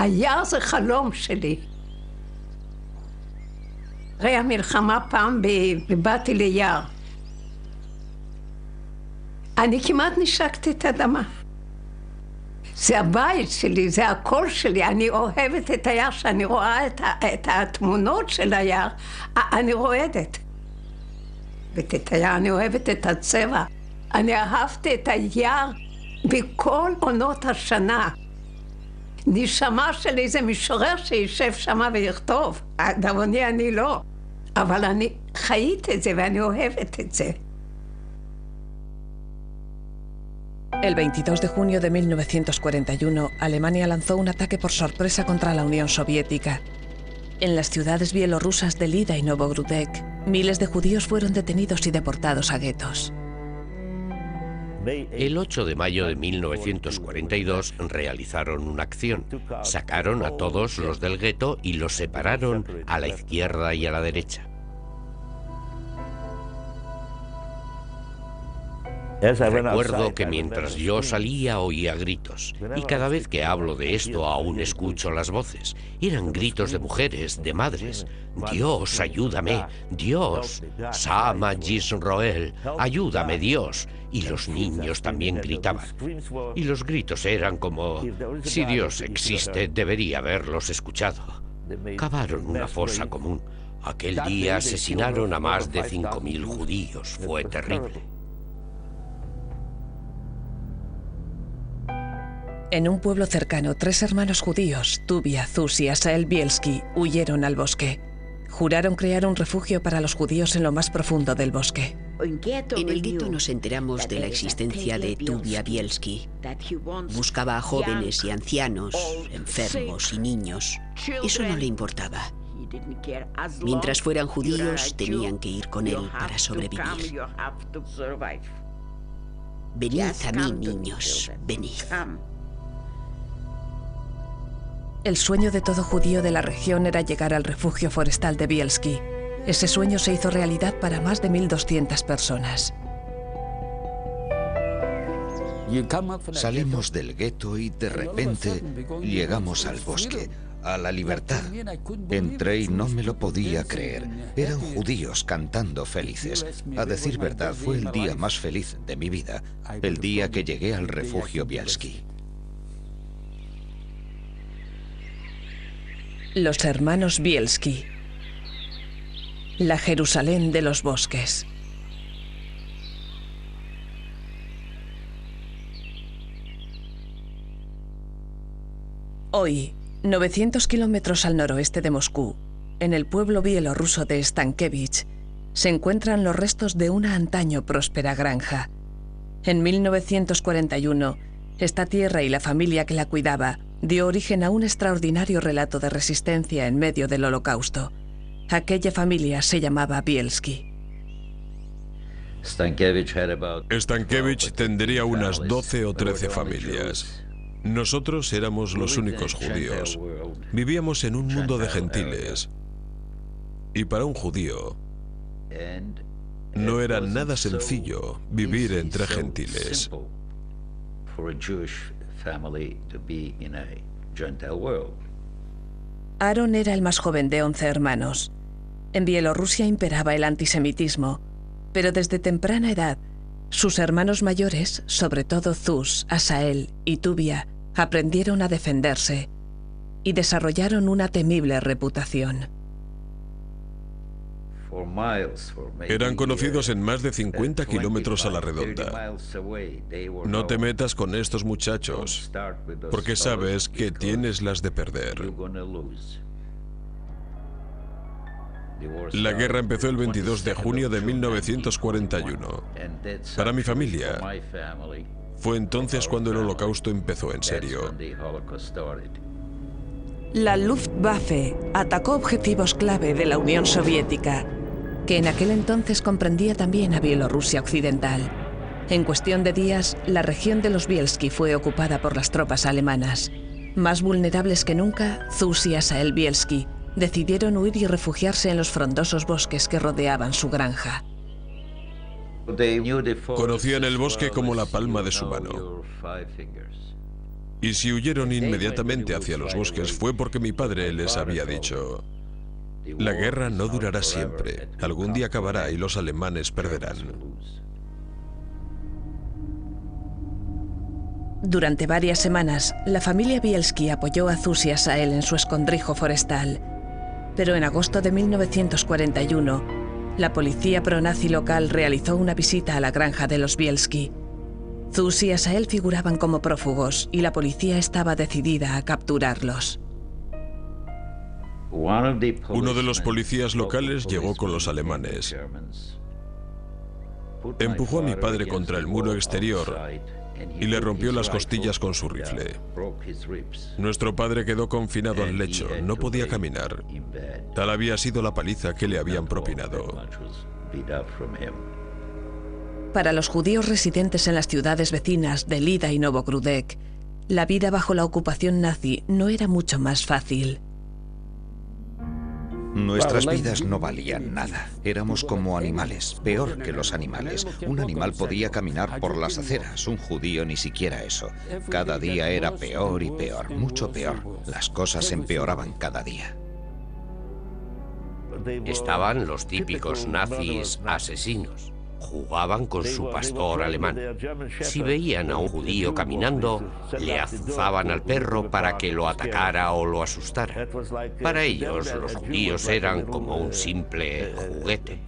היער זה חלום שלי. אחרי המלחמה פעם באתי ליער. אני כמעט נשקתי את האדמה. זה הבית שלי, זה הקול שלי, אני אוהבת את היער, שאני רואה את התמונות של היער, אני רועדת. ואת היער, אני אוהבת את הצבע. אני אהבתי את היער בכל עונות השנה. נשמה של איזה משורר שישב שמה ויכתוב. דאבוני אני לא. אבל אני חיית את זה ואני אוהבת את זה. El 22 de junio de 1941, Alemania lanzó un ataque por sorpresa contra la Unión Soviética. En las ciudades bielorrusas de Lida y Novogrudek, miles de judíos fueron detenidos y deportados a guetos. El 8 de mayo de 1942 realizaron una acción. Sacaron a todos los del gueto y los separaron a la izquierda y a la derecha. Recuerdo que mientras yo salía oía gritos, y cada vez que hablo de esto aún escucho las voces. Eran gritos de mujeres, de madres. Dios, ayúdame, Dios, Sama Yisroel, ayúdame Dios. Y los niños también gritaban. Y los gritos eran como, si Dios existe, debería haberlos escuchado. Cavaron una fosa común. Aquel día asesinaron a más de 5.000 judíos. Fue terrible. En un pueblo cercano, 3 hermanos judíos, Tuvia, Zuz y Asael Bielski, huyeron al bosque. Juraron crear un refugio para los judíos en lo más profundo del bosque. En el gueto nos enteramos de la existencia de Tuvia Bielski. Buscaba a jóvenes y ancianos, enfermos y niños. Eso no le importaba. Mientras fueran judíos, tenían que ir con él para sobrevivir. Venid a mí, niños, venid. El sueño de todo judío de la región era llegar al refugio forestal de Bielski. Ese sueño se hizo realidad para más de 1.200 personas. Salimos del gueto y de repente llegamos al bosque, a la libertad. Entré y no me lo podía creer. Eran judíos cantando felices. A decir verdad, fue el día más feliz de mi vida, el día que llegué al refugio Bielski. Los hermanos Bielski. La Jerusalén de los bosques. Hoy, 900 kilómetros al noroeste de Moscú, en el pueblo bielorruso de Stankevich, se encuentran los restos de una antaño próspera granja. En 1941, esta tierra y la familia que la cuidaba dio origen a un extraordinario relato de resistencia en medio del Holocausto. Aquella familia se llamaba Bielski. Stankevich tendría unas 12 o 13 familias. Nosotros éramos los únicos judíos. Vivíamos en un mundo de gentiles. Y para un judío, no era nada sencillo vivir entre gentiles. Aaron era el más joven de 11 hermanos. En Bielorrusia imperaba el antisemitismo, pero desde temprana edad, sus hermanos mayores, sobre todo Zuz, Asael y Tuvia, aprendieron a defenderse y desarrollaron una temible reputación. Eran conocidos en más de 50 kilómetros a la redonda. No te metas con estos muchachos, porque sabes que tienes las de perder. La guerra empezó el 22 de junio de 1941. Para mi familia, fue entonces cuando el Holocausto empezó en serio. La Luftwaffe atacó objetivos clave de la Unión Soviética, que en aquel entonces comprendía también a Bielorrusia Occidental. En cuestión de días, la región de los Bielski fue ocupada por las tropas alemanas. Más vulnerables que nunca, Zuz y Asael Bielski decidieron huir y refugiarse en los frondosos bosques que rodeaban su granja. Conocían el bosque como la palma de su mano. Y si huyeron inmediatamente hacia los bosques fue porque mi padre les había dicho: la guerra no durará siempre, algún día acabará y los alemanes perderán. Durante varias semanas, la familia Bielski apoyó a Zus y Asael en su escondrijo forestal. Pero en agosto de 1941, la policía pronazi local realizó una visita a la granja de los Bielski. Zus y Asael figuraban como prófugos y la policía estaba decidida a capturarlos. Uno de los policías locales llegó con los alemanes. Empujó a mi padre contra el muro exterior y le rompió las costillas con su rifle. Nuestro padre quedó confinado al lecho, no podía caminar. Tal había sido la paliza que le habían propinado. Para los judíos residentes en las ciudades vecinas de Lida y Novogrudek, la vida bajo la ocupación nazi no era mucho más fácil. Nuestras vidas no valían nada. Éramos como animales, peor que los animales. Un animal podía caminar por las aceras, un judío ni siquiera eso. Cada día era peor y peor, mucho peor. Las cosas empeoraban cada día. Estaban los típicos nazis asesinos. Jugaban con su pastor alemán. Si veían a un judío caminando, le azuzaban al perro para que lo atacara o lo asustara. Para ellos, los judíos eran como un simple juguete.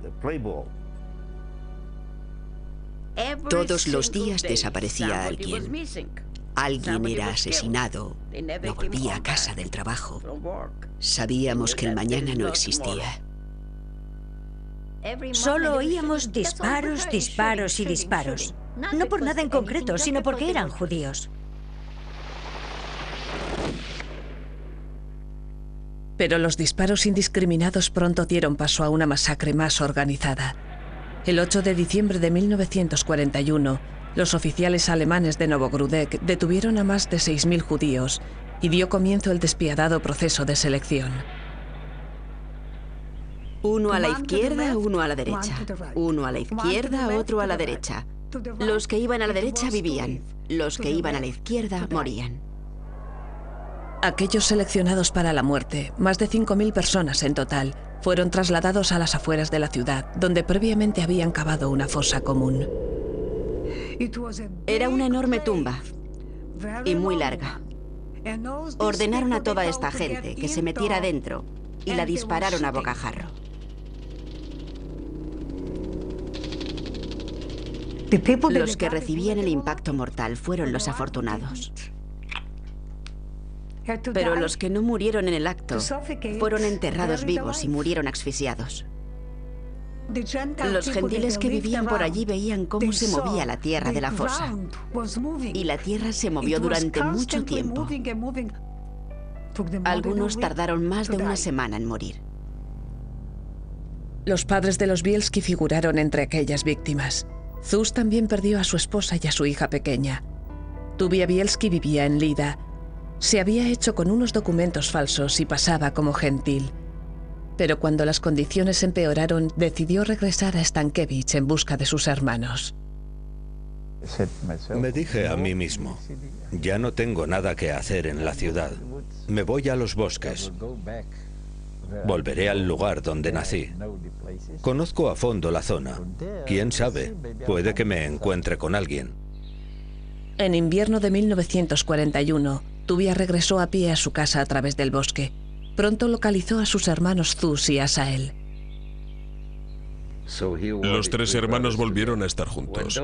Todos los días desaparecía alguien. Alguien era asesinado, no volvía a casa del trabajo. Sabíamos que el mañana no existía. Solo oíamos disparos, disparos y disparos. No por nada en concreto, sino porque eran judíos. Pero los disparos indiscriminados pronto dieron paso a una masacre más organizada. El 8 de diciembre de 1941, los oficiales alemanes de Novogrudek detuvieron a más de 6.000 judíos y dio comienzo el despiadado proceso de selección. Uno a la izquierda, uno a la derecha. Uno a la izquierda, otro a la derecha. Los que iban a la derecha vivían. Los que iban a la izquierda morían. Aquellos seleccionados para la muerte, más de 5.000 personas en total, fueron trasladados a las afueras de la ciudad, donde previamente habían cavado una fosa común. Era una enorme tumba y muy larga. Ordenaron a toda esta gente que se metiera dentro y la dispararon a bocajarro. Los que recibían el impacto mortal fueron los afortunados. Pero los que no murieron en el acto fueron enterrados vivos y murieron asfixiados. Los gentiles que vivían por allí veían cómo se movía la tierra de la fosa. Y la tierra se movió durante mucho tiempo. Algunos tardaron más de una semana en morir. Los padres de los Bielski figuraron entre aquellas víctimas. Zus también perdió a su esposa y a su hija pequeña. Tuvia Bielski vivía en Lida. Se había hecho con unos documentos falsos y pasaba como gentil. Pero cuando las condiciones empeoraron, decidió regresar a Stankevich en busca de sus hermanos. Me dije a mí mismo, ya no tengo nada que hacer en la ciudad. Me voy a los bosques. Volveré al lugar donde nací. Conozco a fondo la zona. ¿Quién sabe? Puede que me encuentre con alguien. En invierno de 1941, Tuvia regresó a pie a su casa a través del bosque. Pronto localizó a sus hermanos Zus y Asael. Los tres hermanos volvieron a estar juntos.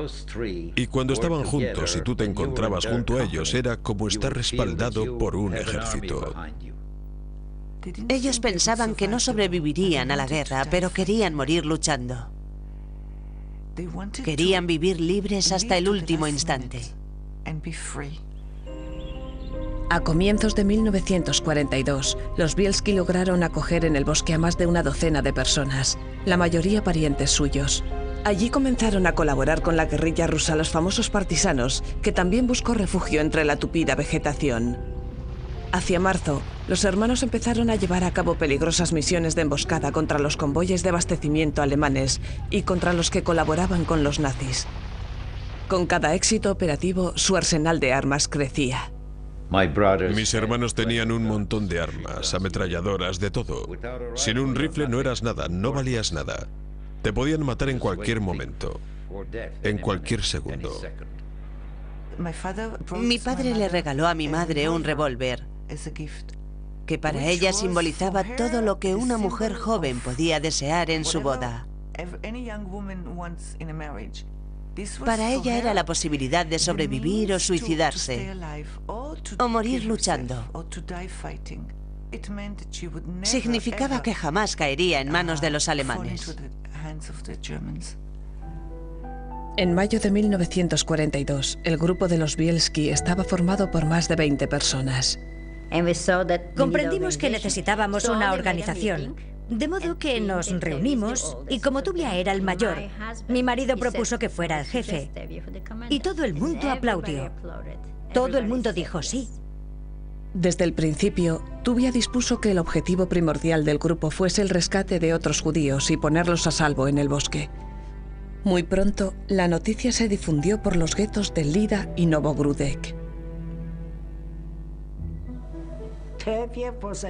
Y cuando estaban juntos y tú te encontrabas junto a ellos, era como estar respaldado por un ejército. Ellos pensaban que no sobrevivirían a la guerra, pero querían morir luchando. Querían vivir libres hasta el último instante. A comienzos de 1942, los Bielski lograron acoger en el bosque a más de una docena de personas, la mayoría parientes suyos. Allí comenzaron a colaborar con la guerrilla rusa los famosos partisanos, que también buscó refugio entre la tupida vegetación. Hacia marzo, los hermanos empezaron a llevar a cabo peligrosas misiones de emboscada contra los convoyes de abastecimiento alemanes y contra los que colaboraban con los nazis. Con cada éxito operativo, su arsenal de armas crecía. Mis hermanos tenían un montón de armas, ametralladoras, de todo. Sin un rifle no eras nada, no valías nada. Te podían matar en cualquier momento, en cualquier segundo. Mi padre le regaló a mi madre un revólver que para ella simbolizaba todo lo que una mujer joven podía desear en su boda. Para ella era la posibilidad de sobrevivir o suicidarse, o morir luchando. Significaba que jamás caería en manos de los alemanes. En mayo de 1942, el grupo de los Bielski estaba formado por más de 20 personas. Comprendimos que necesitábamos una organización, de modo que nos reunimos y como Tuvia era el mayor, mi marido propuso que fuera el jefe y todo el mundo aplaudió. Todo el mundo dijo sí. Desde el principio, Tuvia dispuso que el objetivo primordial del grupo fuese el rescate de otros judíos y ponerlos a salvo en el bosque. Muy pronto, la noticia se difundió por los guetos de Lida y Novogrudek.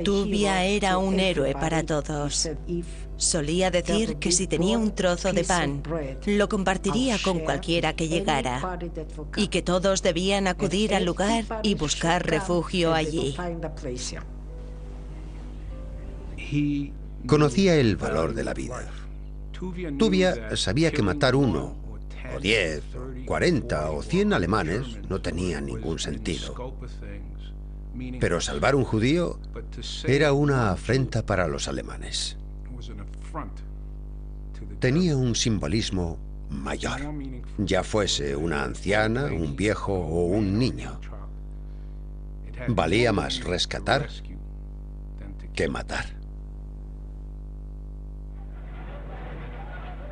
Tuvia era un héroe para todos. Solía decir que si tenía un trozo de pan, lo compartiría con cualquiera que llegara, y que todos debían acudir al lugar y buscar refugio allí. Conocía el valor de la vida. Tuvia sabía que matar 1, o 10, o 40 o 100 alemanes no tenía ningún sentido. Pero salvar un judío era una afrenta para los alemanes. Tenía un simbolismo mayor, ya fuese una anciana, un viejo o un niño. Valía más rescatar que matar.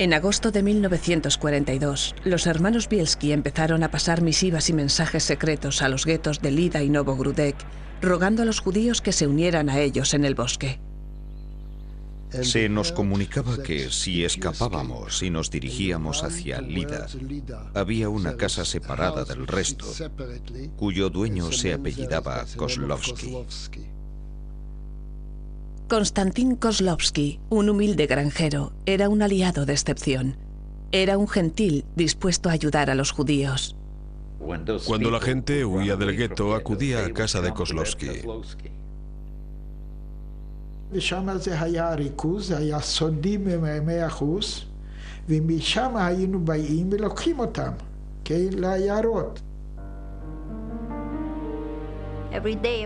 En agosto de 1942, los hermanos Bielski empezaron a pasar misivas y mensajes secretos a los guetos de Lida y Novogrudek, rogando a los judíos que se unieran a ellos en el bosque. Se nos comunicaba que si escapábamos y nos dirigíamos hacia Lida, había una casa separada del resto, cuyo dueño se apellidaba Kozlovsky. Konstantin Kozlovsky, un humilde granjero, era un aliado de excepción. Era un gentil dispuesto a ayudar a los judíos. Cuando la gente huía del gueto, acudía a casa de Kozlovsky.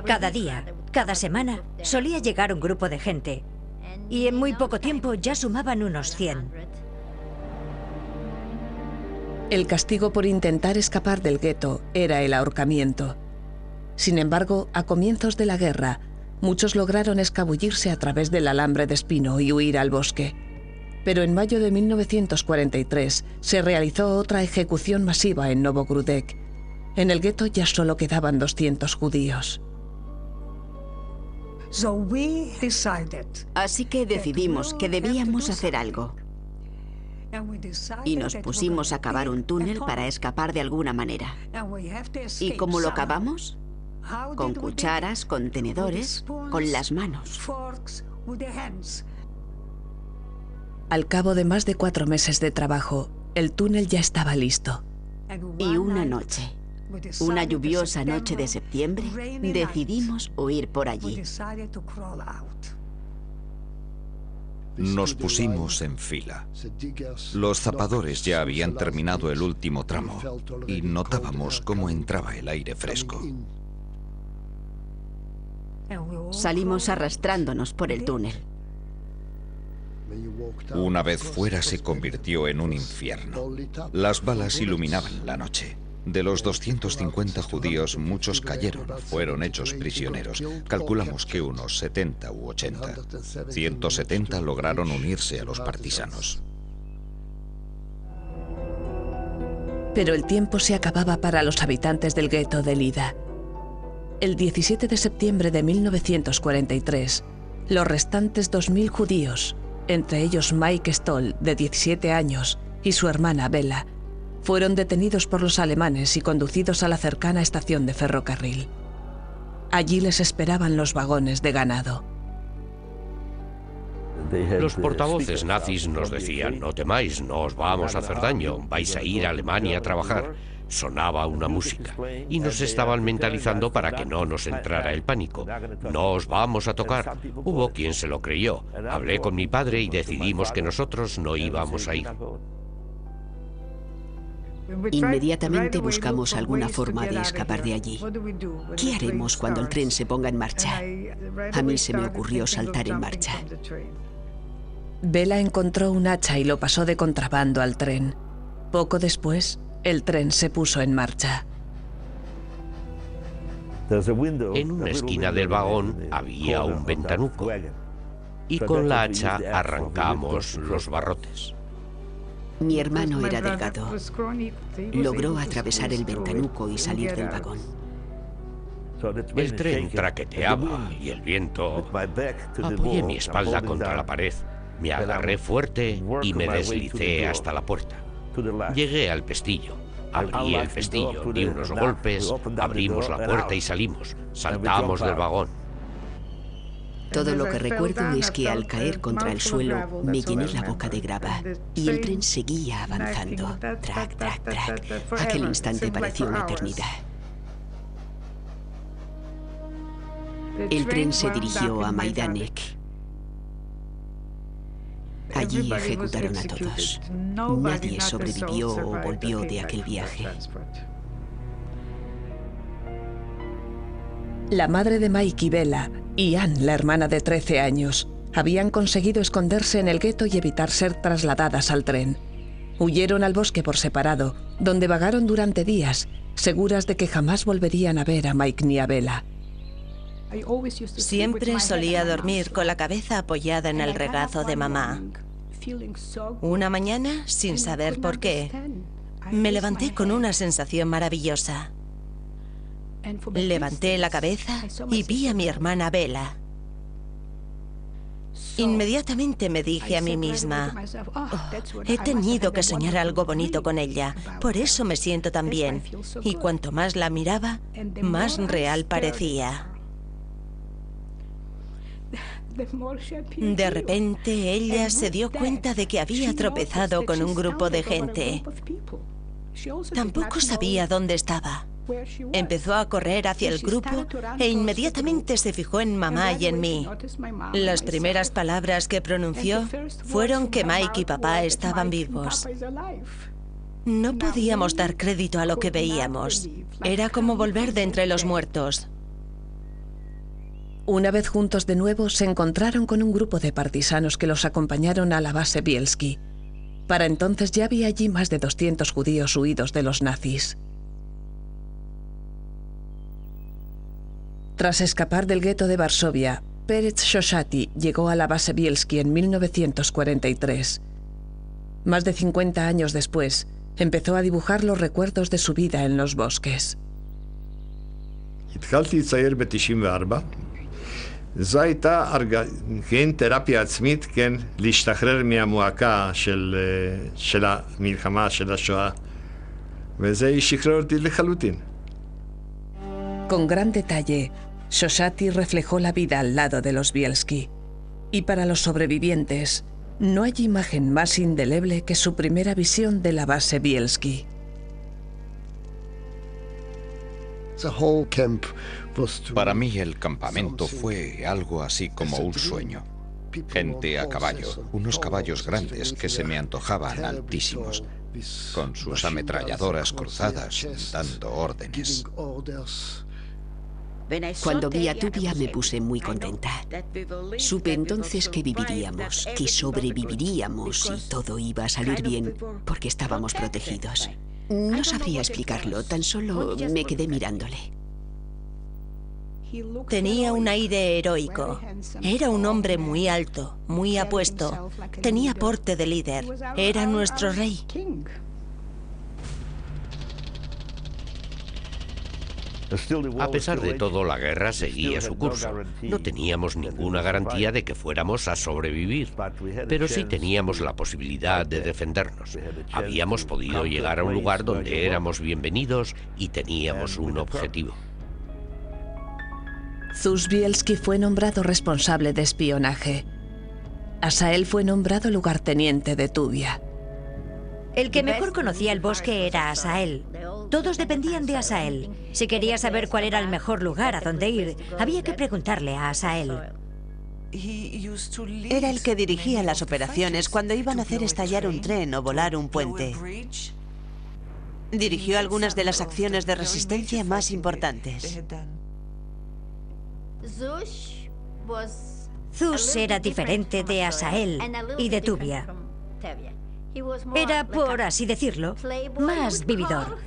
Cada día, cada semana, solía llegar un grupo de gente. Y en muy poco tiempo ya sumaban unos 100. El castigo por intentar escapar del gueto era el ahorcamiento. Sin embargo, a comienzos de la guerra, muchos lograron escabullirse a través del alambre de espino y huir al bosque. Pero en mayo de 1943 se realizó otra ejecución masiva en Novogrudek. En el gueto ya solo quedaban 200 judíos. Así que decidimos que debíamos hacer algo. Y nos pusimos a cavar un túnel para escapar de alguna manera. ¿Y cómo lo cavamos? Con cucharas, con tenedores, con las manos. Al cabo de más de 4 meses de trabajo, el túnel ya estaba listo. Y una noche, una lluviosa noche de septiembre, decidimos huir por allí. Nos pusimos en fila. Los zapadores ya habían terminado el último tramo y notábamos cómo entraba el aire fresco. Salimos arrastrándonos por el túnel. Una vez fuera se convirtió en un infierno. Las balas iluminaban la noche. De los 250 judíos, muchos cayeron, fueron hechos prisioneros. Calculamos que unos 70 u 80. 170 lograron unirse a los partisanos. Pero el tiempo se acababa para los habitantes del gueto de Lida. El 17 de septiembre de 1943, los restantes 2000 judíos, entre ellos Mike Stoll, de 17 años, y su hermana Bela, fueron detenidos por los alemanes y conducidos a la cercana estación de ferrocarril. Allí les esperaban los vagones de ganado. Los portavoces nazis nos decían: no temáis, no os vamos a hacer daño, vais a ir a Alemania a trabajar. Sonaba una música y nos estaban mentalizando para que no nos entrara el pánico. No os vamos a tocar. Hubo quien se lo creyó. Hablé con mi padre y decidimos que nosotros no íbamos a ir. Inmediatamente buscamos alguna forma de escapar de allí. ¿Qué haremos cuando el tren se ponga en marcha? A mí se me ocurrió saltar en marcha. Bela encontró un hacha y lo pasó de contrabando al tren. Poco después, el tren se puso en marcha. En una esquina del vagón había un ventanuco y con la hacha arrancamos los barrotes. Mi hermano era delgado. Logró atravesar el ventanuco y salir del vagón. El tren traqueteaba y el viento. Apoyé mi espalda contra la pared, me agarré fuerte y me deslicé hasta la puerta. Llegué al pestillo, abrí el pestillo, di unos golpes, abrimos la puerta y salimos. Saltamos del vagón. Todo lo que recuerdo es que al caer contra el suelo me llené la boca de grava y el tren seguía avanzando. Trac, trac, trac. Aquel instante pareció una eternidad. El tren se dirigió a Majdanek. Allí ejecutaron a todos. Nadie sobrevivió o volvió de aquel viaje. La madre de Mike y Bela, y Anne, la hermana de 13 años, habían conseguido esconderse en el gueto y evitar ser trasladadas al tren. Huyeron al bosque por separado, donde vagaron durante días, seguras de que jamás volverían a ver a Mike ni a Bela. Siempre solía dormir con la cabeza apoyada en el regazo de mamá. Una mañana, sin saber por qué, me levanté con una sensación maravillosa. Levanté la cabeza y vi a mi hermana Bela. Inmediatamente me dije a mí misma: "Oh, he tenido que soñar algo bonito con ella, por eso me siento tan bien". Y cuanto más la miraba, más real parecía. De repente ella se dio cuenta de que había tropezado con un grupo de gente. Tampoco sabía dónde estaba. Empezó a correr hacia el grupo e inmediatamente se fijó en mamá y en mí. Las primeras palabras que pronunció fueron que Mike y papá estaban vivos. No podíamos dar crédito a lo que veíamos. Era como volver de entre los muertos. Una vez juntos de nuevo, se encontraron con un grupo de partisanos que los acompañaron a la base Bielski. Para entonces ya había allí más de 200 judíos huidos de los nazis. Tras escapar del gueto de Varsovia, Perez Shoshati llegó a la base Bielski en 1943. Más de 50 años después, empezó a dibujar los recuerdos de su vida en los bosques. זו הייתה כן תרפיה עצמית, כן, להשתחרר מהמועקה של המלחמה, של השואה. וזה שחרר אותי לחלוטין. Con gran detalle, Shoshati reflejó la vida al lado de los Bielski. Y para los sobrevivientes, no hay imagen más indeleble que su primera visión de la base Bielski. Para mí el campamento fue algo así como un sueño. Gente a caballo, unos caballos grandes que se me antojaban altísimos, con sus ametralladoras cruzadas, dando órdenes. Cuando vi a Tuvia me puse muy contenta. Supe entonces que viviríamos, que sobreviviríamos y todo iba a salir bien porque estábamos protegidos. No sabría explicarlo, tan solo me quedé mirándole. Tenía un aire heroico. Era un hombre muy alto, muy apuesto. Tenía porte de líder. Era nuestro rey. A pesar de todo, la guerra seguía su curso. No teníamos ninguna garantía de que fuéramos a sobrevivir, pero sí teníamos la posibilidad de defendernos. Habíamos podido llegar a un lugar donde éramos bienvenidos y teníamos un objetivo. Zus Bielski fue nombrado responsable de espionaje. Asael fue nombrado lugarteniente de Tuvia. El que mejor conocía el bosque era Asael. Todos dependían de Asael. Si quería saber cuál era el mejor lugar a donde ir, había que preguntarle a Asael. Era el que dirigía las operaciones cuando iban a hacer estallar un tren o volar un puente. Dirigió algunas de las acciones de resistencia más importantes. Zus era diferente de Asael y de Tuvia. Era, por así decirlo, más vividor.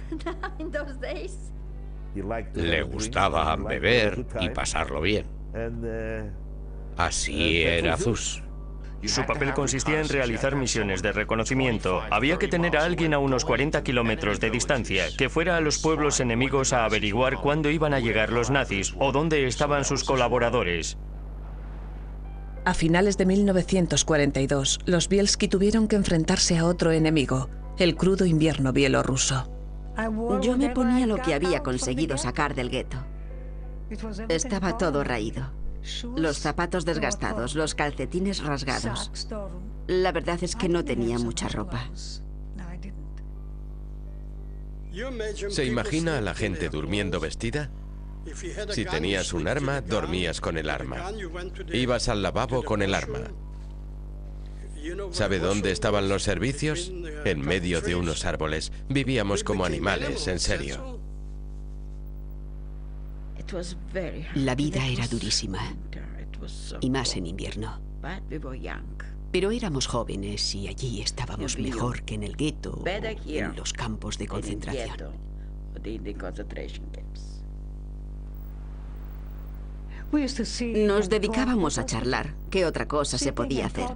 Le gustaba beber y pasarlo bien. Así era Zus. Su papel consistía en realizar misiones de reconocimiento. Había que tener a alguien a unos 40 kilómetros de distancia, que fuera a los pueblos enemigos a averiguar cuándo iban a llegar los nazis o dónde estaban sus colaboradores. A finales de 1942, los Bielski tuvieron que enfrentarse a otro enemigo, el crudo invierno bielorruso. Yo me ponía lo que había conseguido sacar del gueto. Estaba todo raído. Los zapatos desgastados, los calcetines rasgados. La verdad es que no tenía mucha ropa. ¿Se imagina a la gente durmiendo vestida? Si tenías un arma, dormías con el arma. Ibas al lavabo con el arma. ¿Sabe dónde estaban los servicios? En medio de unos árboles. Vivíamos como animales, en serio. La vida era durísima, y más en invierno. Pero éramos jóvenes y allí estábamos mejor que en el gueto o en los campos de concentración. Nos dedicábamos a charlar. ¿Qué otra cosa se podía hacer?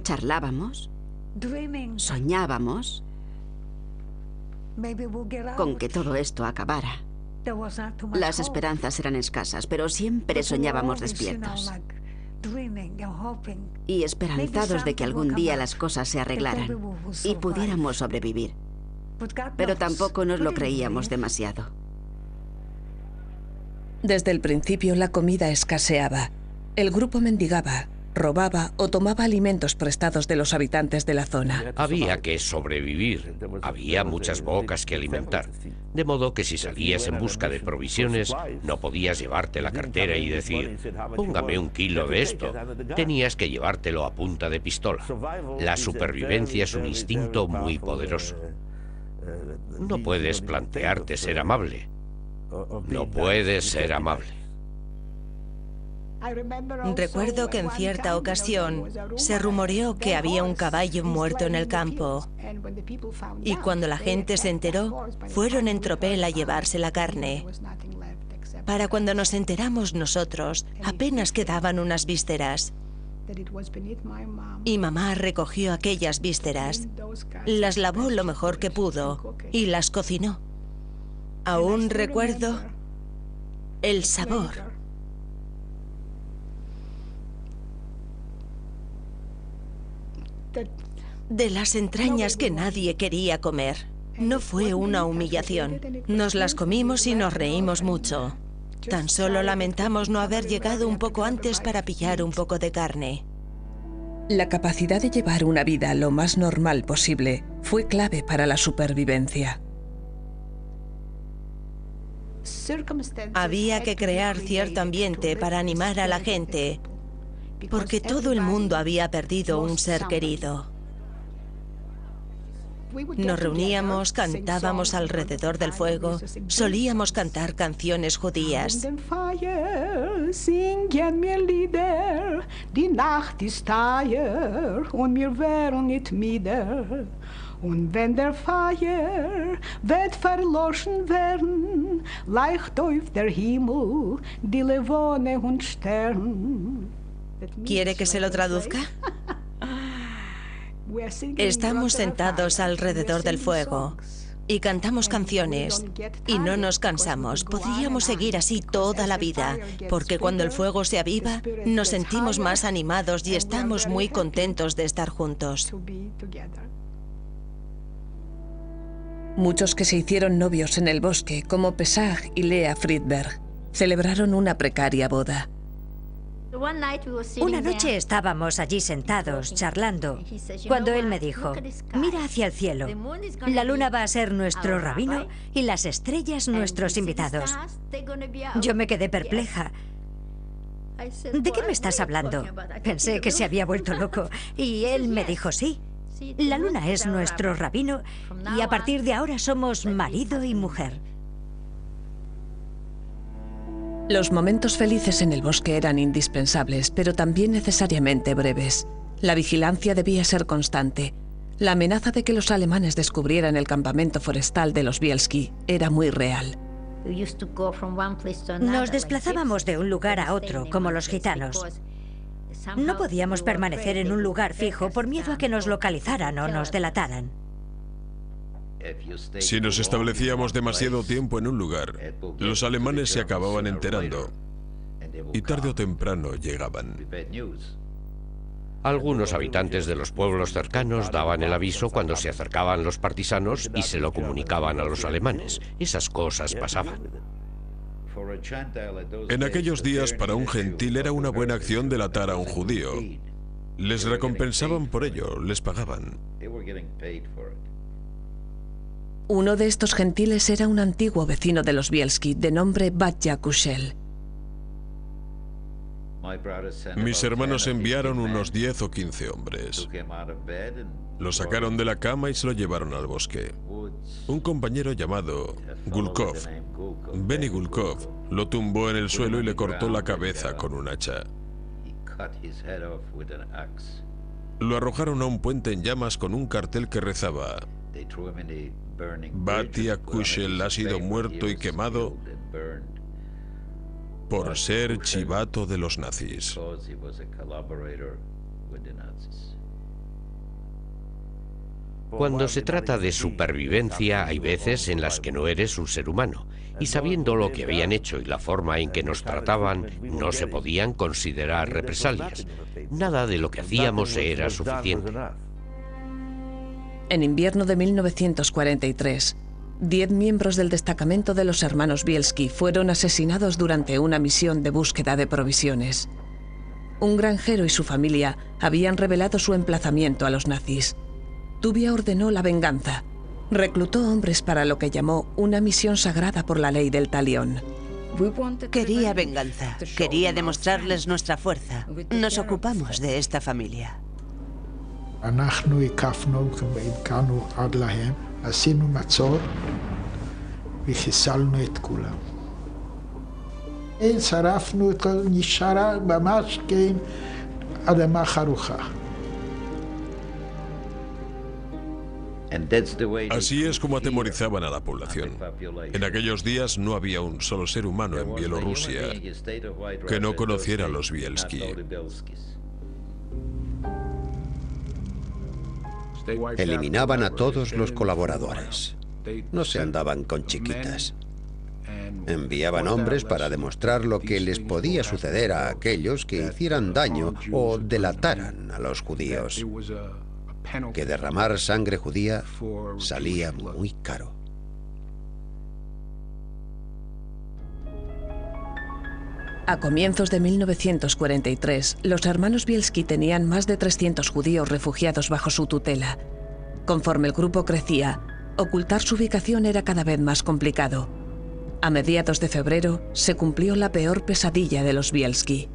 Charlábamos, soñábamos con que todo esto acabara. Las esperanzas eran escasas, pero siempre soñábamos despiertos. Y esperanzados de que algún día las cosas se arreglaran y pudiéramos sobrevivir. Pero tampoco nos lo creíamos demasiado. Desde el principio la comida escaseaba. El grupo mendigaba, robaba o tomaba alimentos prestados de los habitantes de la zona. Había que sobrevivir. Había muchas bocas que alimentar. De modo que si salías en busca de provisiones, no podías llevarte la cartera y decir, póngame 1 kilo de esto. Tenías que llevártelo a punta de pistola. La supervivencia es un instinto muy poderoso. No puedes plantearte ser amable. No puedes ser amable. Recuerdo que en cierta ocasión se rumoreó que había un caballo muerto en el campo. Y cuando la gente se enteró, fueron en tropel a llevarse la carne. Para cuando nos enteramos nosotros, apenas quedaban unas vísceras. Y mamá recogió aquellas vísceras, las lavó lo mejor que pudo y las cocinó. Aún recuerdo el sabor. De las entrañas que nadie quería comer. No fue una humillación. Nos las comimos y nos reímos mucho. Tan solo lamentamos no haber llegado un poco antes para pillar un poco de carne. La capacidad de llevar una vida lo más normal posible fue clave para la supervivencia. Había que crear cierto ambiente para animar a la gente, porque todo el mundo había perdido un ser querido. Nos reuníamos, cantábamos alrededor del fuego, solíamos cantar canciones judías. Und wenn der Feuer wird verloschen werden, leicht auf der Himmel die Levone und Stern. ¿Quiere que se lo traduzca? Estamos sentados alrededor del fuego y cantamos canciones y no nos cansamos. Podríamos seguir así toda la vida, porque cuando el fuego se aviva, nos sentimos más animados y estamos muy contentos de estar juntos. Muchos que se hicieron novios en el bosque, como Pesach y Lea Friedberg, Celebraron una precaria boda. Una noche estábamos allí sentados, charlando, cuando él me dijo, mira hacia el cielo, la luna va a ser nuestro rabino y las estrellas nuestros invitados. Yo me quedé perpleja. ¿De qué me estás hablando? Pensé que se había vuelto loco. Y él me dijo, sí, la luna es nuestro rabino y a partir de ahora somos marido y mujer. Los momentos felices en el bosque eran indispensables, pero también necesariamente breves. La vigilancia debía ser constante. La amenaza de que los alemanes descubrieran el campamento forestal de los Bielski era muy real. Nos desplazábamos de un lugar a otro, como los gitanos. No podíamos permanecer en un lugar fijo por miedo a que nos localizaran o nos delataran. Si nos establecíamos demasiado tiempo en un lugar, los alemanes se acababan enterando y tarde o temprano llegaban. Algunos habitantes de los pueblos cercanos daban el aviso cuando se acercaban los partisanos y se lo comunicaban a los alemanes. Esas cosas pasaban. En aquellos días, para un gentil era una buena acción delatar a un judío. Les recompensaban por ello, les pagaban. Uno de estos gentiles era un antiguo vecino de los Bielski, de nombre Batya Kushel. Mis hermanos enviaron unos 10 o 15 hombres. Lo sacaron de la cama y se lo llevaron al bosque. Un compañero llamado Gulkov, Benny Gulkov, lo tumbó en el suelo y le cortó la cabeza con un hacha. Lo arrojaron a un puente en llamas con un cartel que rezaba: Batya Kushel ha sido muerto y quemado por ser chivato de los nazis. Cuando se trata de supervivencia, hay veces en las que no eres un ser humano. Y sabiendo lo que habían hecho y la forma en que nos trataban, no se podían considerar represalias. Nada de lo que hacíamos era suficiente. En invierno de 1943, 10 miembros del destacamento de los hermanos Bielski fueron asesinados durante una misión de búsqueda de provisiones. Un granjero y su familia habían revelado su emplazamiento a los nazis. Tuvia ordenó la venganza. Reclutó hombres para lo que llamó una misión sagrada por la ley del talión. Quería venganza. Quería demostrarles nuestra fuerza. Nos ocupamos de esta familia. עשינו מצור וחיסלנו את כולם. שרפנו את כל, נשארה ממש כאדמה חרוכה. Así es como atemorizaban a la población. En aquellos días no había un solo ser humano en Bielorrusia que no conociera a los Bielski. Eliminaban a todos los colaboradores. No se andaban con chiquitas. Enviaban hombres para demostrar lo que les podía suceder a aquellos que hicieran daño o delataran a los judíos. Que derramar sangre judía salía muy caro. A comienzos de 1943, los hermanos Bielski tenían más de 300 judíos refugiados bajo su tutela. Conforme el grupo crecía, ocultar su ubicación era cada vez más complicado. A mediados de febrero, se cumplió la peor pesadilla de los Bielski.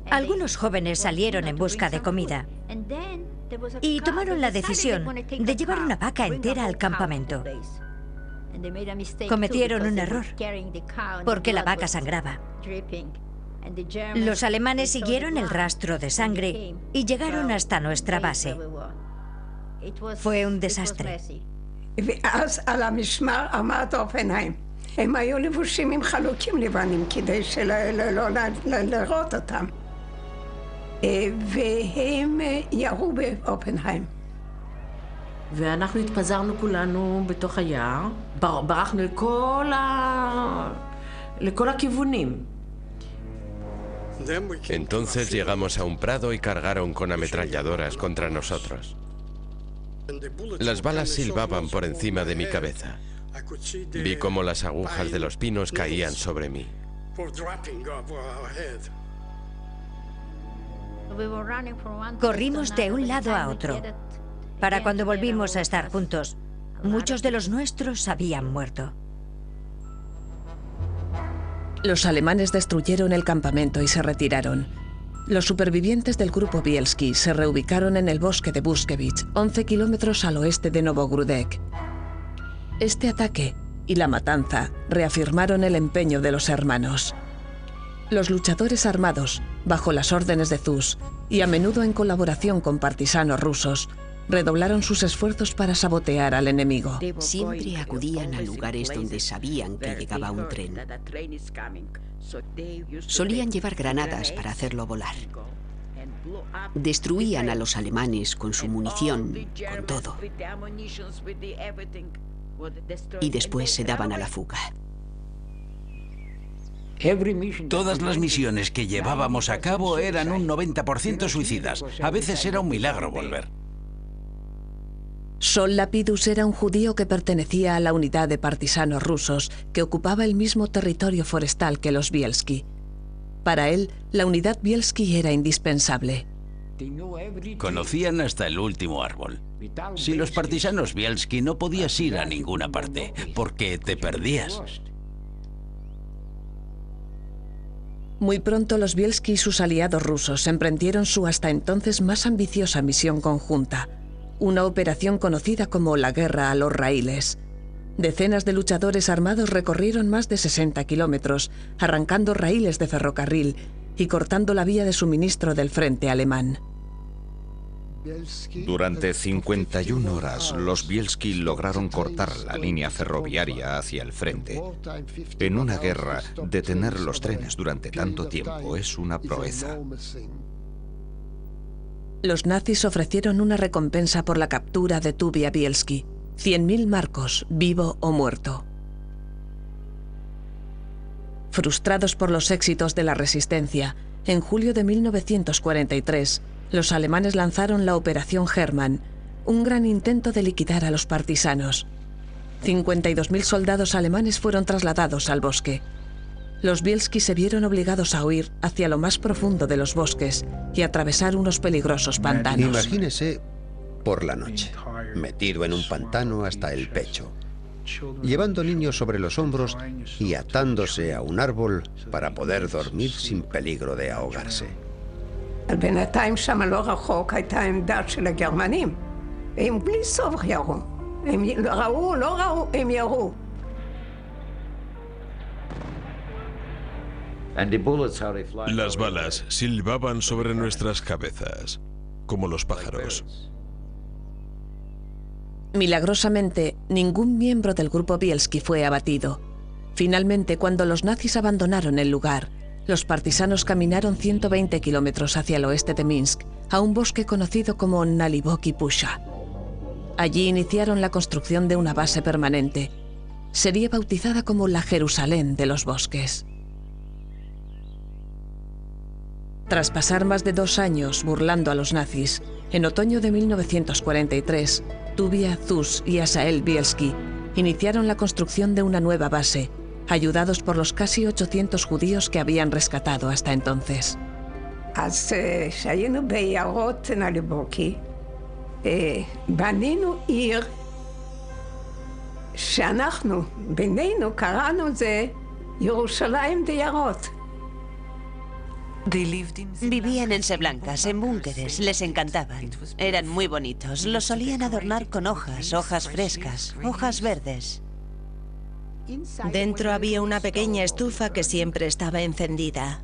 Algunos jóvenes salieron en busca de comida y tomaron la decisión de llevar una vaca entera al campamento. Cometieron un error, porque la vaca sangraba. Los alemanes siguieron el rastro de sangre y llegaron hasta nuestra base. Fue un desastre. ואז על המשמר עמד אופנהיים. הם היו לבושים עם חלוקים לבנים כדי שלא לראות אותם. והם ירו באופנהיים. ואנחנו התפזרנו כולנו בתוך היער, ברחנו לכל הכיוונים. Entonces llegamos a un prado y cargaron con ametralladoras contra nosotros. Las balas silbaban por encima de mi cabeza. Vi cómo las agujas de los pinos caían sobre mí. Corrimos de un lado a otro. Para cuando volvimos a estar juntos, muchos de los nuestros habían muerto. Los alemanes destruyeron el campamento y se retiraron. Los supervivientes del grupo Bielski se reubicaron en el bosque de Buskevich, 11 kilómetros al oeste de Novogrudek. Este ataque y la matanza reafirmaron el empeño de los hermanos. Los luchadores armados, bajo las órdenes de Zus y a menudo en colaboración con partisanos rusos, redoblaron sus esfuerzos para sabotear al enemigo. Siempre acudían a lugares donde sabían que llegaba un tren. Solían llevar granadas para hacerlo volar. Destruían a los alemanes con su munición, con todo. Y después se daban a la fuga. Todas las misiones que llevábamos a cabo eran un 90% suicidas. A veces era un milagro volver. Sol Lapidus era un judío que pertenecía a la unidad de partisanos rusos que ocupaba el mismo territorio forestal que los Bielski. Para él, la unidad Bielski era indispensable. Conocían hasta el último árbol. Sin los partisanos Bielski no podías ir a ninguna parte, porque te perdías. Muy pronto los Bielski y sus aliados rusos emprendieron su hasta entonces más ambiciosa misión conjunta, una operación conocida como la Guerra a los Raíles. Decenas de luchadores armados recorrieron más de 60 kilómetros, arrancando raíles de ferrocarril y cortando la vía de suministro del frente alemán. Durante 51 horas, los Bielski lograron cortar la línea ferroviaria hacia el frente. En una guerra, detener los trenes durante tanto tiempo es una proeza. Los nazis ofrecieron una recompensa por la captura de Tuvia Bielski, 100.000 marcos, vivo o muerto. Frustrados por los éxitos de la resistencia, en julio de 1943, los alemanes lanzaron la Operación Hermann, un gran intento de liquidar a los partisanos. 52.000 soldados alemanes fueron trasladados al bosque. Los Bielski se vieron obligados a huir hacia lo más profundo de los bosques y atravesar unos peligrosos pantanos. Imagínese por la noche, metido en un pantano hasta el pecho, llevando niños sobre los hombros y atándose a un árbol para poder dormir sin peligro de ahogarse. בינתיים שם לא רחוק הייתה עמדה של הגרמנים. הם בלי סוף ירו. הם ראו, לא ראו, הם ירו. Las balas silbaban sobre nuestras cabezas, como los pájaros. Milagrosamente, ningún miembro del grupo Bielski fue abatido. Finalmente, cuando los nazis abandonaron el lugar, los partisanos caminaron 120 kilómetros hacia el oeste de Minsk, a un bosque conocido como Naliboki Pusha. Allí iniciaron la construcción de una base permanente. Sería bautizada como la Jerusalén de los bosques. Tras pasar más de 2 años burlando a los nazis, en otoño de 1943, Tuvia, Zus y Asael Bielski iniciaron la construcción de una nueva base, ayudados por los casi 800 judíos que habían rescatado hasta entonces. אז כשהיינו ביערות נליבוקי, בנינו עיר שאנחנו, בינינו, קראנו זה ירושלים דירות. Vivían en Seblancas, en búnkeres, les encantaban. Eran muy bonitos, los solían adornar con hojas frescas, hojas verdes. Dentro había una pequeña estufa que siempre estaba encendida.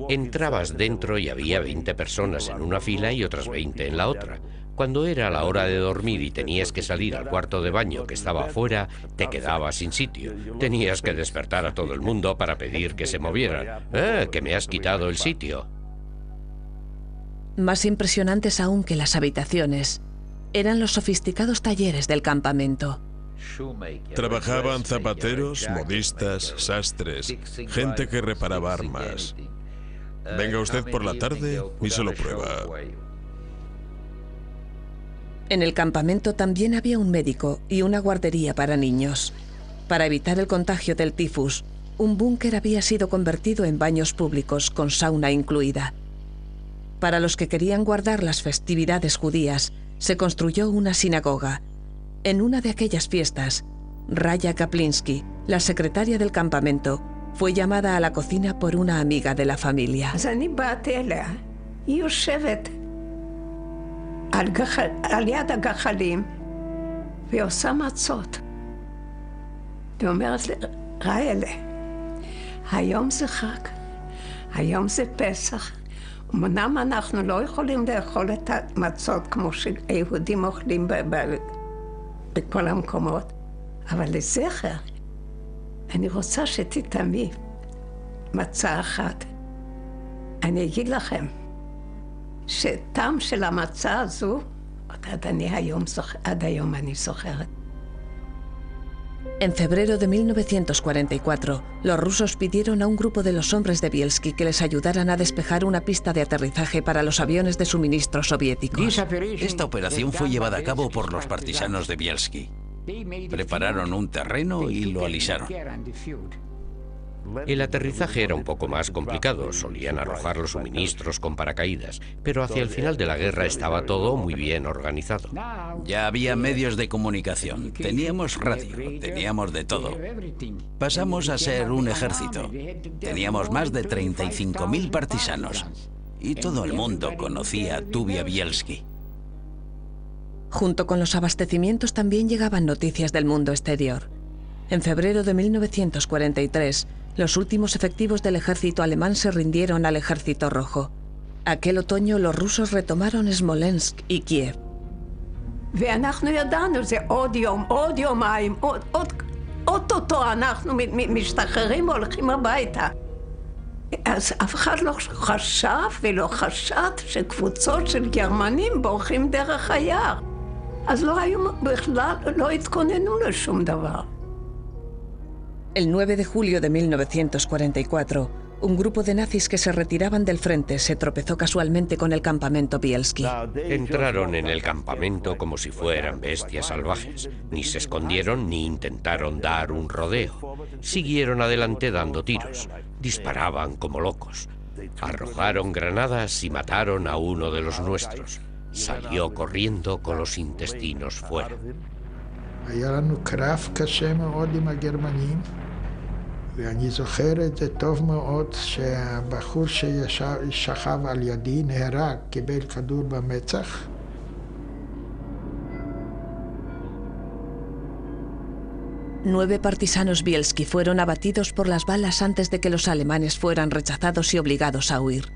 Entrabas dentro y había 20 personas en una fila y otras 20 en la otra. Cuando era la hora de dormir y tenías que salir al cuarto de baño que estaba afuera, te quedabas sin sitio. Tenías que despertar a todo el mundo para pedir que se movieran. ¡Que me has quitado el sitio! Más impresionantes aún que las habitaciones, eran los sofisticados talleres del campamento. Trabajaban zapateros, modistas, sastres, gente que reparaba armas. Venga usted por la tarde y se lo prueba. En el campamento también había un médico y una guardería para niños. Para evitar el contagio del tifus, un búnker había sido convertido en baños públicos con sauna incluida. Para los que querían guardar las festividades judías, se construyó una sinagoga. En una de aquellas fiestas, Raya Kaplinsky, la secretaria del campamento, fue llamada a la cocina por una amiga de la familia. היא יושבת על יד הגחלים ועושה מצות. ואומרת לי, ריילה, היום זה חג, היום זה פסח. אמנם אנחנו לא יכולים לאכול את המצות כמו שיהודים אוכלים בכל המקומות, אבל לזכר, אני רוצה שתטעמי מצה אחת. אני אגיד לכם, שטעם של המצה הזו, עד היום אני זוכרת. En febrero de 1944, los rusos pidieron a un grupo de los hombres de Bielski que les ayudaran a despejar una pista de aterrizaje para los aviones de suministro soviéticos. Esta operación fue llevada a cabo por los partisanos de Bielski. Prepararon un terreno y lo alisaron. El aterrizaje era un poco más complicado, solían arrojar los suministros con paracaídas, pero hacia el final de la guerra estaba todo muy bien organizado. Ya había medios de comunicación, teníamos radio, teníamos de todo. Pasamos a ser un ejército. Teníamos más de 35.000 partisanos y todo el mundo conocía a Tuvia Bielski. Junto con los abastecimientos también llegaban noticias del mundo exterior. En febrero de 1943, los últimos efectivos del ejército alemán se rindieron al ejército rojo. Aquel otoño los rusos retomaron Smolensk y Kiev. ואנחנו ידענו, זה עוד יומיים, אוטוטו אנחנו משתחררים והולכים הביתה. אז אף אחד לא חשב ולא חשד שקבוצות של גרמנים בורחים דרך היער. אז לא היו בכלל, לא התכוננו לשום דבר. El 9 de julio de 1944, un grupo de nazis que se retiraban del frente se tropezó casualmente con el campamento Bielski. Entraron en el campamento como si fueran bestias salvajes. Ni se escondieron ni intentaron dar un rodeo. Siguieron adelante dando tiros. Disparaban como locos. Arrojaron granadas y mataron a uno de los nuestros. Salió corriendo con los intestinos fuera. היה לנו קרב קשה מאוד עם הגרמנים, ואני זוכר את זה טוב מאוד שהבחור ששכב על ידי נהרג, קיבל כדור במצח. Nueve partisanos Bielski fueron abatidos por las balas antes de que los alemanes fueran rechazados y obligados a huir.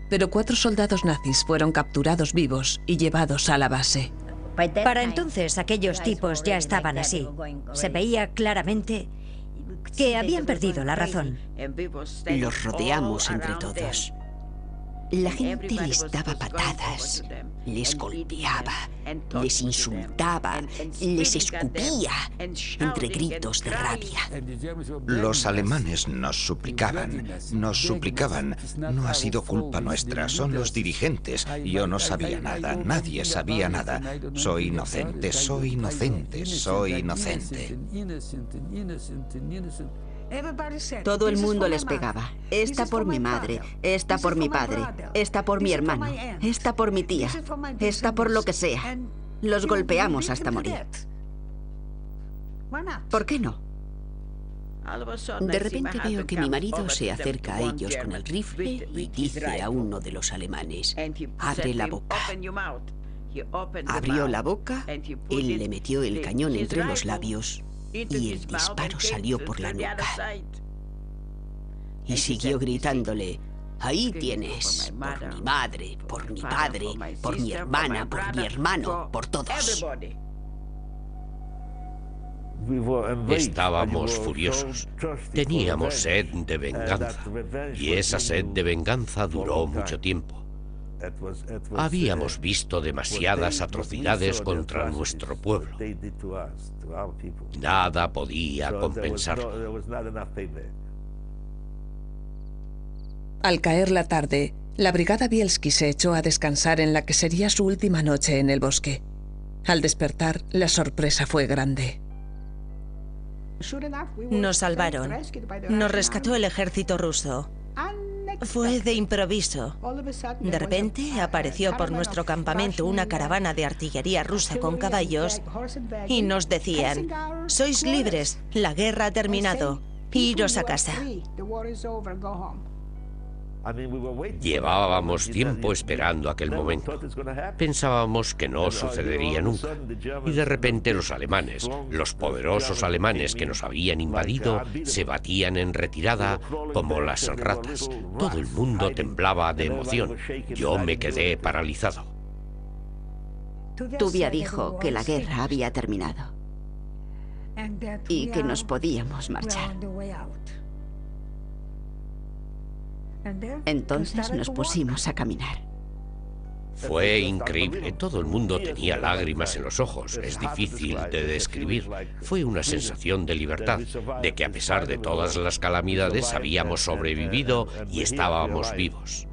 Pero 4 soldados nazis fueron capturados vivos y llevados a la base. Para entonces aquellos tipos ya estaban así. Se veía claramente que habían perdido la razón. Los rodeamos entre todos. La gente les daba patadas, les golpeaba, les insultaba, les escupía, entre gritos de rabia. Los alemanes nos suplicaban, no ha sido culpa nuestra, son los dirigentes. Yo no sabía nada, nadie sabía nada. Soy inocente, soy inocente, soy inocente. Todo el mundo les pegaba. Esta por mi madre, esta por mi padre, esta por mi hermano, esta por mi tía, esta por lo que sea. Los golpeamos hasta morir. ¿Por qué no? De repente veo que mi marido se acerca a ellos con el rifle y dice a uno de los alemanes, abre la boca. Abrió la boca, él le metió el cañón entre los labios y el disparo salió por la nuca. Y siguió gritándole, ahí tienes, por mi madre, por mi padre, por mi hermana, por mi hermano, por todos. Estábamos furiosos. Teníamos sed de venganza. Y esa sed de venganza duró mucho tiempo. Habíamos visto demasiadas atrocidades contra nuestro pueblo. Nada podía compensarlo. Al caer la tarde, la brigada Bielski se echó a descansar en la que sería su última noche en el bosque. Al despertar, la sorpresa fue grande. Nos salvaron. Nos rescató el ejército ruso. Fue de improviso. De repente apareció por nuestro campamento una caravana de artillería rusa con caballos y nos decían: sois libres, la guerra ha terminado, iros a casa. Llevábamos tiempo esperando aquel momento. Pensábamos que no sucedería nunca. Y de repente los alemanes, los poderosos alemanes que nos habían invadido, se batían en retirada como las ratas. Todo el mundo temblaba de emoción. Yo me quedé paralizado. Tuvia dijo que la guerra había terminado y que nos podíamos marchar. Entonces nos pusimos a caminar. Fue increíble. Todo el mundo tenía lágrimas en los ojos. Es difícil de describir. Fue una sensación de libertad, de que a pesar de todas las calamidades habíamos sobrevivido y estábamos vivos.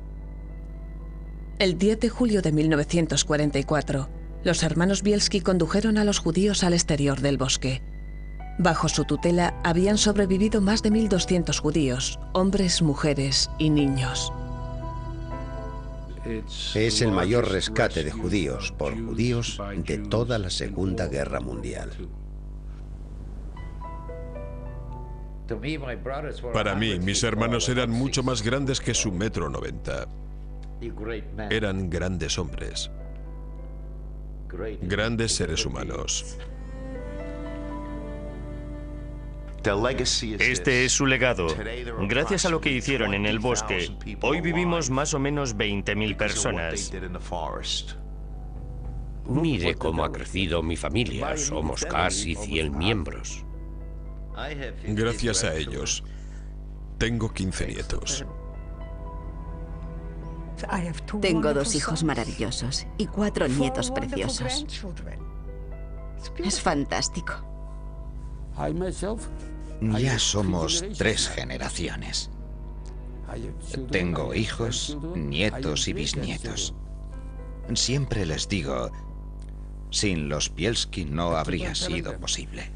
El 10 de julio de 1944, los hermanos Bielski condujeron a los judíos al exterior del bosque. Bajo su tutela habían sobrevivido más de 1.200 judíos, hombres, mujeres y niños. Es el mayor rescate de judíos por judíos de toda la Segunda Guerra Mundial. Para mí, mis hermanos eran mucho más grandes que su 1,90 m. Eran grandes hombres, grandes seres humanos. Este es su legado. Gracias a lo que hicieron en el bosque, hoy vivimos más o menos 20.000 personas. Mire cómo ha crecido mi familia. Somos casi 100 miembros. Gracias a ellos, tengo 15 nietos. Tengo 2 hijos maravillosos y 4 nietos preciosos. Es fantástico. Ya somos 3 generaciones. Tengo hijos, nietos y bisnietos. Siempre les digo, sin los Bielski no habría sido posible.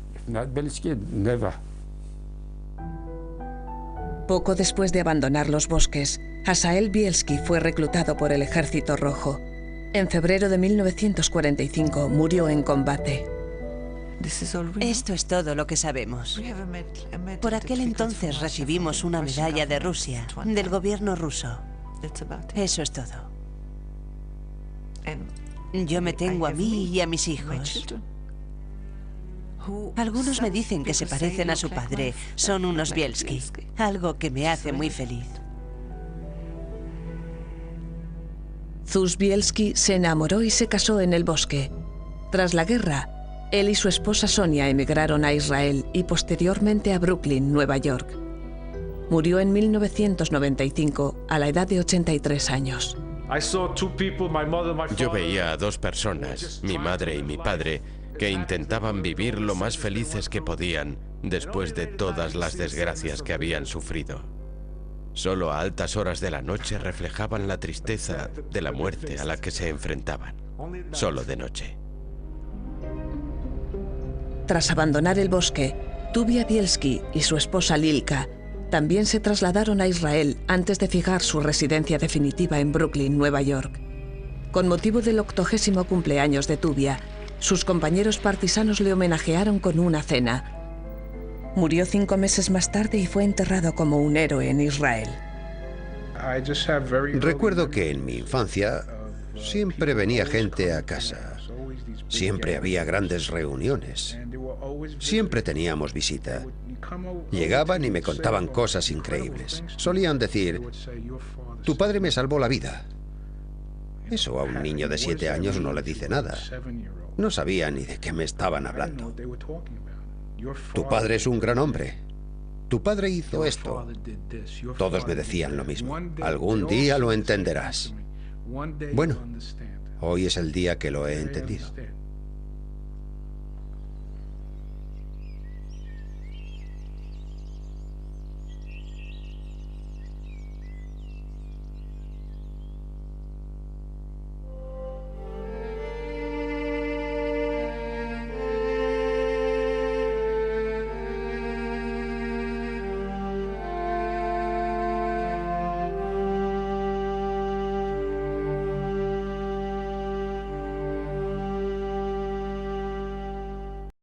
Poco después de abandonar los bosques, Asael Bielski fue reclutado por el Ejército Rojo. En febrero de 1945 murió en combate. Esto es todo lo que sabemos. Por aquel entonces recibimos una medalla de Rusia, del gobierno ruso. Eso es todo. Yo me tengo a mí y a mis hijos. Algunos me dicen que se parecen a su padre. Son unos Bielski, algo que me hace muy feliz. Zuz Bielski se enamoró y se casó en el bosque. Tras la guerra, él y su esposa Sonia emigraron a Israel y posteriormente a Brooklyn, Nueva York. Murió en 1995 a la edad de 83 años. Yo veía a 2 personas, mi madre y mi padre, que intentaban vivir lo más felices que podían después de todas las desgracias que habían sufrido. Solo a altas horas de la noche reflejaban la tristeza de la muerte a la que se enfrentaban. Solo de noche. Tras abandonar el bosque, Tuvia Bielski y su esposa Lilka también se trasladaron a Israel antes de fijar su residencia definitiva en Brooklyn, Nueva York. Con motivo del 80º cumpleaños de Tuvia, sus compañeros partisanos le homenajearon con una cena. Murió 5 meses más tarde y fue enterrado como un héroe en Israel. Recuerdo que en mi infancia siempre venía gente a casa. Siempre había grandes reuniones. Siempre teníamos visita. Llegaban y me contaban cosas increíbles. Solían decir, tu padre me salvó la vida. Eso a un niño de 7 años no le dice nada. No sabía ni de qué me estaban hablando. Tu padre es un gran hombre. Tu padre hizo esto. Todos me decían lo mismo. Algún día lo entenderás. Bueno, hoy es el día que lo he entendido.